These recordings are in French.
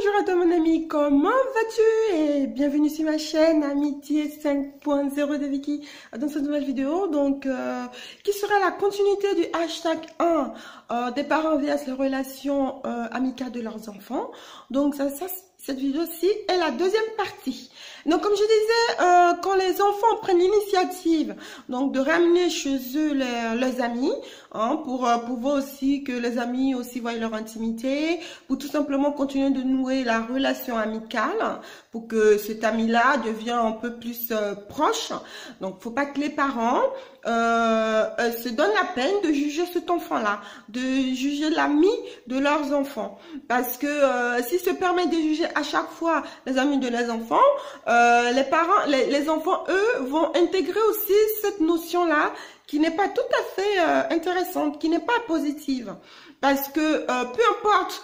Bonjour à toi mon ami, comment vas-tu? Et bienvenue sur ma chaîne Amitié 5.0 de Vicky dans cette nouvelle vidéo qui sera la continuité du hashtag 1 des parents vs les relations amicales de leurs enfants. Cette vidéo-ci est la deuxième partie. Donc, comme je disais, quand les enfants prennent l'initiative de ramener chez eux leurs amis, pour pouvoir aussi que les amis aussi voient leur intimité, pour tout simplement continuer de nouer la relation amicale, pour que cet ami-là devienne un peu plus proche. Donc, faut pas que les parents se donnent la peine de juger cet enfant-là, de juger l'ami de leurs enfants. Parce que s'ils se permettent de juger à chaque fois les amis de leurs enfants, les enfants, eux, vont intégrer aussi cette notion-là qui n'est pas tout à fait intéressante, qui n'est pas positive. Parce que peu importe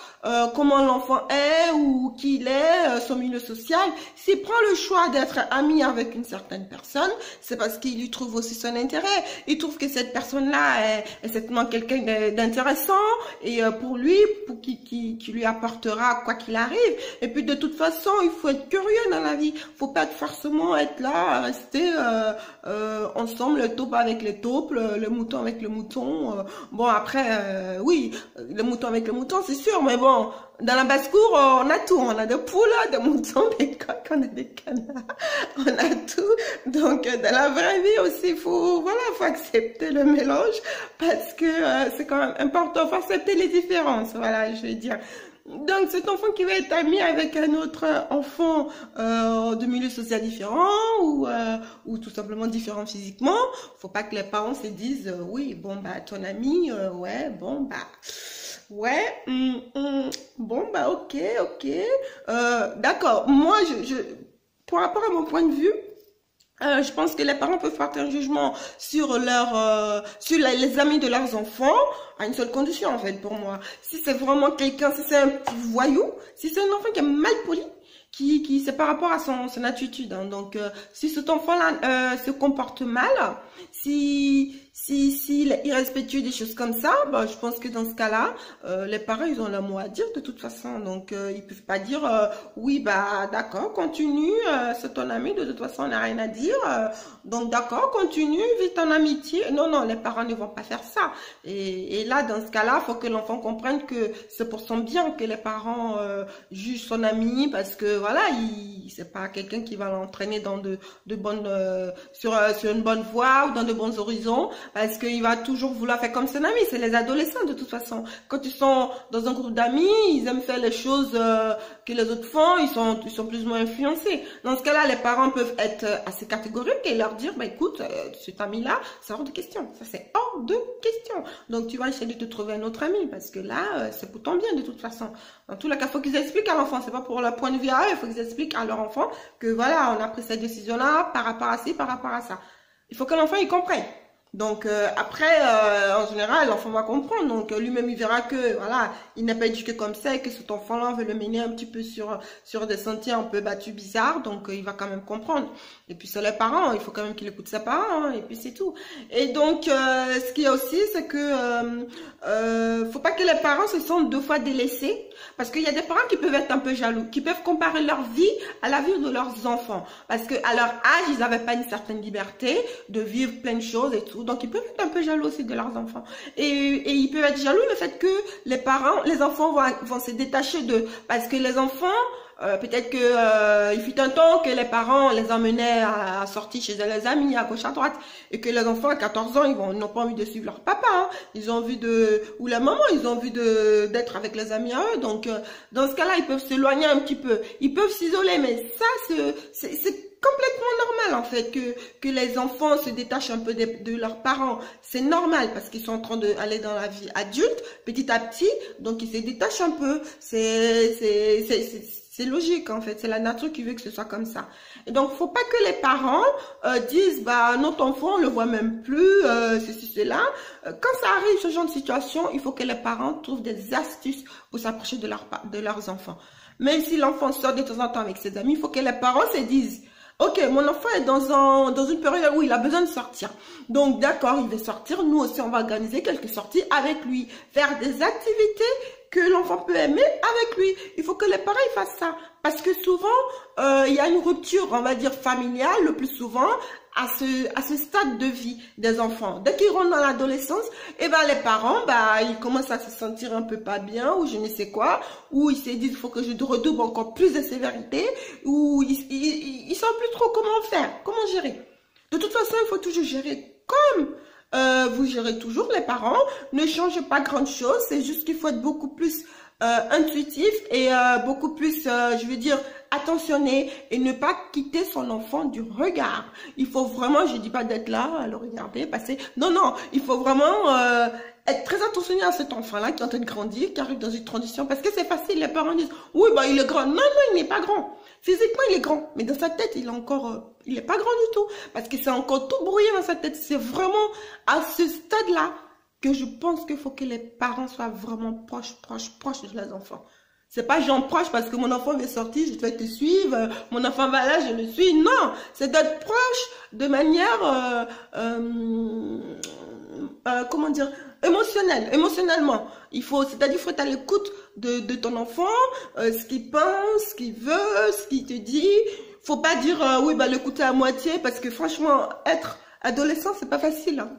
comment l'enfant est ou qui il est, son milieu social, s'il prend le choix d'être ami avec une certaine personne, c'est parce qu'il lui trouve aussi son intérêt. Il trouve que cette personne-là est certainement quelqu'un d'intéressant et pour lui, qui lui apportera quoi qu'il arrive. Et puis de toute façon, il faut être curieux dans la vie. Faut pas forcément être là, rester ensemble, le taupe avec les taupes, le mouton avec le mouton. Bon après, oui, le mouton avec le mouton, c'est sûr, mais bon, dans la basse-cour, on a tout. On a des poules, des moutons, des coqs, on a des canards, on a tout. Donc, dans la vraie vie aussi, faut accepter le mélange parce que c'est quand même important. Faut accepter les différences, voilà, je veux dire. Donc, cet enfant qui va être ami avec un autre enfant de milieu social différent ou tout simplement différent physiquement, faut pas que les parents se disent oui, bon, bah, ton ami, ouais, bon, bah, ouais, bon, bah, ok. D'accord, moi, pour rapport à mon point de vue, je pense que les parents peuvent faire un jugement sur les amis de leurs enfants à une seule condition en fait pour moi. Si c'est vraiment quelqu'un, si c'est un petit voyou, si c'est un enfant qui est mal poli, qui c'est par rapport à son attitude. Donc si cet enfant-là se comporte mal, s'il est irrespectueux des choses comme ça, bah, je pense que dans ce cas-là, les parents, ils ont le mot à dire de toute façon. Donc, ils peuvent pas dire, oui, bah, d'accord, continue, c'est ton ami, de toute façon, on n'a rien à dire. Donc, d'accord, continue, vis ton amitié. Non, les parents ne vont pas faire ça. Et là, dans ce cas-là, il faut que l'enfant comprenne que c'est pour son bien que les parents jugent son ami parce que, voilà, c'est pas quelqu'un qui va l'entraîner dans sur une bonne voie ou dans de bons horizons. Parce qu'il va toujours vouloir faire comme son ami. C'est les adolescents de toute façon. Quand ils sont dans un groupe d'amis, ils aiment faire les choses que les autres font. Ils sont plus ou moins influencés. Dans ce cas-là, les parents peuvent être assez catégoriques et leur dire, bah écoute, cet ami-là, c'est hors de question. Ça, c'est hors de question. Donc, tu vas essayer de te trouver un autre ami parce que là, c'est pour ton bien de toute façon. Dans tous les cas, il faut qu'ils expliquent à l'enfant. C'est pas pour leur point de vue à eux. Il faut qu'ils expliquent à leur enfant que voilà, on a pris cette décision-là par rapport à ci, par rapport à ça. Il faut que l'enfant, il comprenne. Donc après, en général, l'enfant va comprendre. Donc lui-même, il verra que voilà, il n'est pas éduqué comme ça et que cet enfant-là veut le mener un petit peu sur des sentiers un peu battus bizarres. Donc il va quand même comprendre. Et puis c'est les parents, il faut quand même qu'il écoute ses parents. Et puis c'est tout. Et donc ce qu'il y a aussi, c'est que faut pas que les parents se sentent deux fois délaissés. Parce qu'il y a des parents qui peuvent être un peu jaloux, qui peuvent comparer leur vie à la vie de leurs enfants. Parce qu'à leur âge, ils n'avaient pas une certaine liberté de vivre plein de choses et tout. Donc, ils peuvent être un peu jaloux aussi de leurs enfants. Et ils peuvent être jaloux le fait que les enfants vont se détacher d'eux. Parce que les enfants, peut-être que il fut un temps que les parents les emmenaient à sortir chez les amis à gauche à droite et que les enfants à 14 ans ils n'ont pas envie de suivre leur papa, hein. Ils ont envie ou la maman, ils ont envie d'être avec les amis à eux. Donc dans ce cas-là, ils peuvent s'éloigner un petit peu, ils peuvent s'isoler, mais ça c'est complètement normal en fait que les enfants se détachent un peu de leurs parents. C'est normal parce qu'ils sont en train d'aller dans la vie adulte petit à petit, donc ils se détachent un peu. C'est logique en fait, c'est la nature qui veut que ce soit comme ça. Et donc, faut pas que les parents disent, bah notre enfant on le voit même plus, ceci, cela. Quand ça arrive ce genre de situation, il faut que les parents trouvent des astuces pour s'approcher de leurs enfants. Même si l'enfant sort de temps en temps avec ses amis, il faut que les parents se disent, Ok, mon enfant est dans une période où il a besoin de sortir. Donc, d'accord, il va sortir. Nous aussi, on va organiser quelques sorties avec lui. Faire des activités que l'enfant peut aimer avec lui. Il faut que les parents fassent ça. Parce que souvent, il y a une rupture, on va dire, familiale, le plus souvent, à ce stade de vie des enfants. Dès qu'ils rentrent dans l'adolescence, eh ben, les parents, bah, ils commencent à se sentir un peu pas bien, ou je ne sais quoi, ou ils se disent, il faut que je redouble encore plus de sévérité, ou ils savent plus trop comment faire, comment gérer. De toute façon, il faut toujours gérer comme vous gérez toujours, les parents. Ne changez pas grand chose, c'est juste qu'il faut être beaucoup plus intuitif et beaucoup plus, je veux dire, attentionné et ne pas quitter son enfant du regard. Il faut vraiment, je dis pas d'être là, à le regarder, passer. Non, non, il faut vraiment être très attentionné à cet enfant-là qui est en train de grandir, qui arrive dans une transition. Parce que c'est facile, les parents disent, oui, bah il est grand. Non, non, il n'est pas grand. Physiquement, il est grand, mais dans sa tête, il est encore, il n'est pas grand du tout. Parce que c'est encore tout brouillé dans sa tête. C'est vraiment à ce stade-là que je pense qu'il faut que les parents soient vraiment proches de leurs enfants. C'est pas genre proche parce que mon enfant veut sortir, je vais te suivre, mon enfant va là, je le suis. Non, c'est d'être proche de manière, comment dire, émotionnellement. C'est-à-dire, il faut être à l'écoute de ton enfant, ce qu'il pense, ce qu'il veut, ce qu'il te dit. Faut pas dire, oui, bah, l'écouter à moitié parce que franchement, être adolescent, c'est pas facile, hein.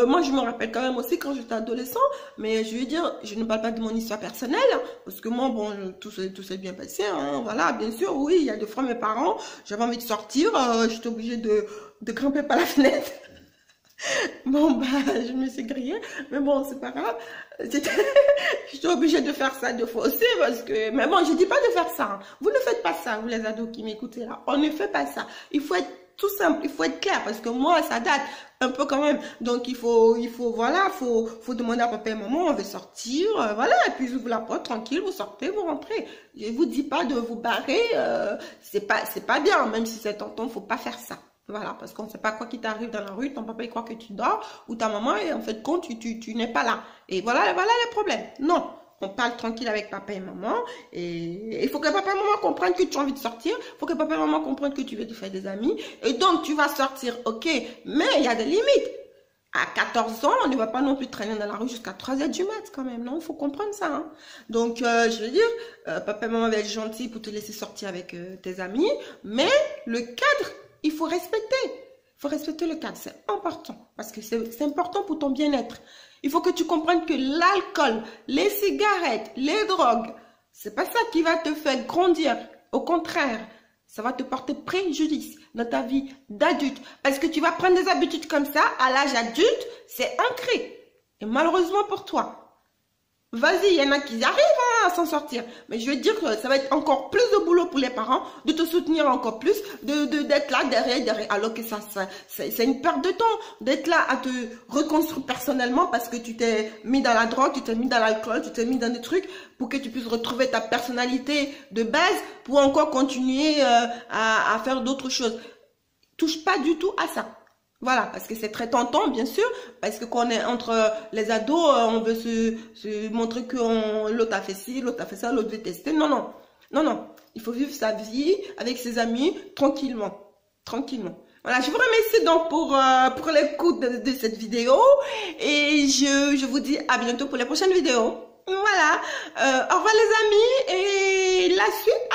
Moi, je me rappelle quand même aussi quand j'étais adolescent, mais je veux dire, je ne parle pas de mon histoire personnelle, parce que moi, bon, tout s'est bien passé, hein, voilà, bien sûr, oui, il y a des fois mes parents, j'avais envie de sortir, j'étais obligée de grimper par la fenêtre. Bon, bah, je me suis grillée, mais bon, c'est pas grave, j'étais obligée de faire ça 2 fois aussi, parce que, mais bon, je dis pas de faire ça, hein. Vous ne faites pas ça, vous les ados qui m'écoutez là, on ne fait pas ça, il faut être tout simple, il faut être clair parce que moi ça date un peu quand même, donc il faut voilà, faut demander à papa et maman, on veut sortir, voilà, et puis j'ouvre la porte tranquille, vous sortez, vous rentrez. Je vous dis pas de vous barrer, c'est pas bien, même si c'est tonton, faut pas faire ça. Voilà, parce qu'on ne sait pas quoi qui t'arrive dans la rue, ton papa il croit que tu dors, ou ta maman, et en fait compte, tu n'es pas là. Et voilà les problèmes. Non. On parle tranquille avec papa et maman. Et il faut que papa et maman comprennent que tu as envie de sortir. Il faut que papa et maman comprennent que tu veux te faire des amis. Et donc, tu vas sortir, ok. Mais il y a des limites. À 14 ans, on ne va pas non plus traîner dans la rue jusqu'à 3 h du mat quand même. Non, il faut comprendre ça, hein. Donc, je veux dire, papa et maman va être gentils pour te laisser sortir avec tes amis. Mais le cadre, il faut respecter. Il faut respecter le cadre. C'est important. Parce que c'est important pour ton bien-être. Il faut que tu comprennes que l'alcool, les cigarettes, les drogues, c'est pas ça qui va te faire grandir. Au contraire, ça va te porter préjudice dans ta vie d'adulte. Parce que tu vas prendre des habitudes comme ça, à l'âge adulte, c'est ancré. Et malheureusement pour toi. Vas-y, il y en a qui arrivent à s'en sortir. Mais je veux dire que ça va être encore plus de boulot pour les parents, de te soutenir encore plus, d'être là derrière. Alors que c'est une perte de temps. D'être là à te reconstruire personnellement parce que tu t'es mis dans la drogue, tu t'es mis dans l'alcool, tu t'es mis dans des trucs pour que tu puisses retrouver ta personnalité de base pour encore continuer à faire d'autres choses. Touche pas du tout à ça. Voilà, parce que c'est très tentant, bien sûr, parce que quand on est entre les ados, on veut se montrer que l'autre a fait ci, l'autre a fait ça, l'autre veut tester. Non, non, non, non. Il faut vivre sa vie avec ses amis tranquillement, tranquillement. Voilà, je vous remercie donc pour l'écoute de cette vidéo et je vous dis à bientôt pour les prochaines vidéos. Voilà, au revoir les amis et la suite.